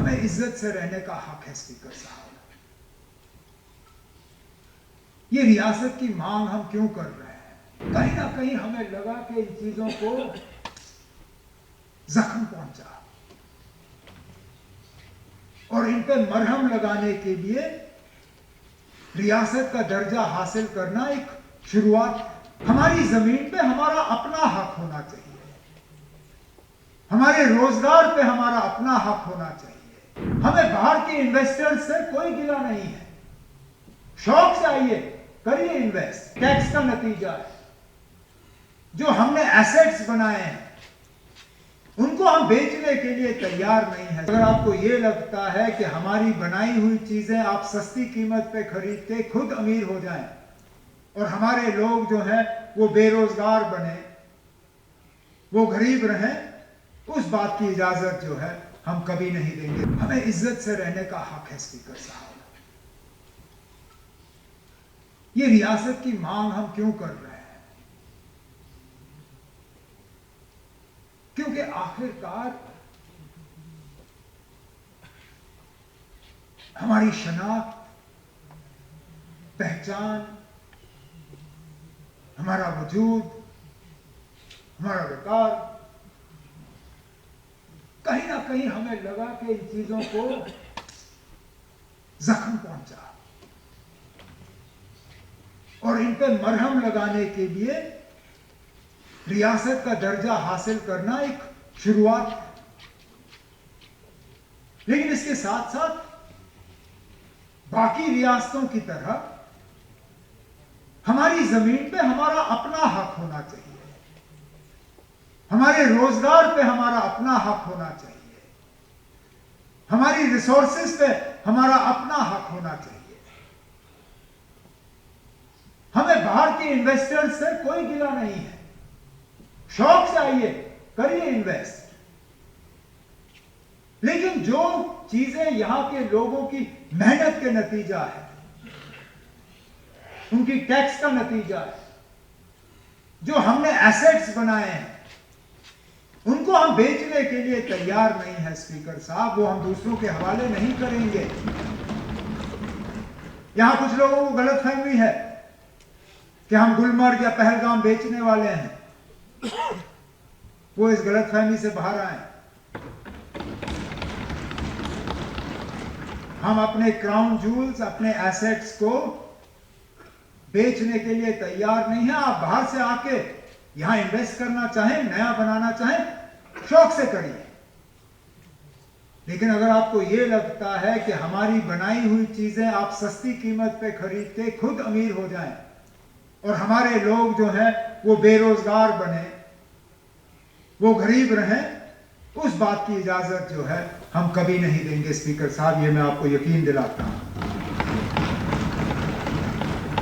हमें इज्जत से रहने का हक है स्पीकर साहब। ये रियासत की मांग हम क्यों कर रहे हैं? कहीं ना कहीं हमें लगा कि इन चीजों को जख्म पहुंचा और इन पे मरहम लगाने के लिए रियासत का दर्जा हासिल करना एक शुरुआत है। हमारी जमीन पे हमारा अपना हक होना चाहिए, हमारे रोजगार पे हमारा अपना हक होना चाहिए। हमें बाहर के इन्वेस्टर्स से कोई गिला नहीं है, शौक से आइए, करिए इन्वेस्ट। टैक्स का नतीजा है जो हमने एसेट्स बनाए हैं उनको हम बेचने के लिए तैयार नहीं है। अगर आपको ये लगता है कि हमारी बनाई हुई चीजें आप सस्ती कीमत पे खरीद के खुद अमीर हो जाएं और हमारे लोग जो हैं वो बेरोजगार बने, वो गरीब रहें, उस बात की इजाजत जो है हम कभी नहीं देंगे। हमें इज्जत से रहने का हक है स्पीकर साहब। ये रियासत की मांग हम क्यों कर रहे हैं? क्योंकि आखिरकार हमारी शनाख्त, पहचान, हमारा वजूद, हमारा विकार, कहीं ना कहीं हमें लगा कि इन चीजों को जख्म पहुंचा और इन पे मरहम लगाने के लिए रियासत का दर्जा हासिल करना एक शुरुआत है। लेकिन इसके साथ साथ बाकी रियासतों की तरह हमारी जमीन पे हमारा अपना हक होना चाहिए, हमारे रोजगार पे हमारा अपना हक होना चाहिए, हमारी रिसोर्सेज पे हमारा अपना हक होना चाहिए। हमें बाहर के इन्वेस्टर्स से कोई गिला नहीं है, शौक से आइए, करिए इन्वेस्ट। लेकिन जो चीजें यहां के लोगों की मेहनत के नतीजा है, उनकी टैक्स का नतीजा है, जो हमने एसेट्स बनाए हैं उनको हम बेचने के लिए तैयार नहीं है स्पीकर साहब। वो हम दूसरों के हवाले नहीं करेंगे। यहां कुछ लोगों को गलतफहमी है कि हम गुलमर्ग या पहलगाम बेचने वाले हैं। वो इस गलतफहमी से बाहर आए। हम अपने क्राउन जूल्स, अपने एसेट्स को बेचने के लिए तैयार नहीं है। आप बाहर से आके यहां इन्वेस्ट करना चाहें, नया बनाना चाहें, शौक से करिए। लेकिन अगर आपको यह लगता है कि हमारी बनाई हुई चीजें आप सस्ती कीमत पे खरीद के खुद अमीर हो जाएं और हमारे लोग जो हैं वो बेरोजगार बने, वो गरीब रहें, उस बात की इजाजत जो है हम कभी नहीं देंगे स्पीकर साहब। ये मैं आपको यकीन दिलाता हूं।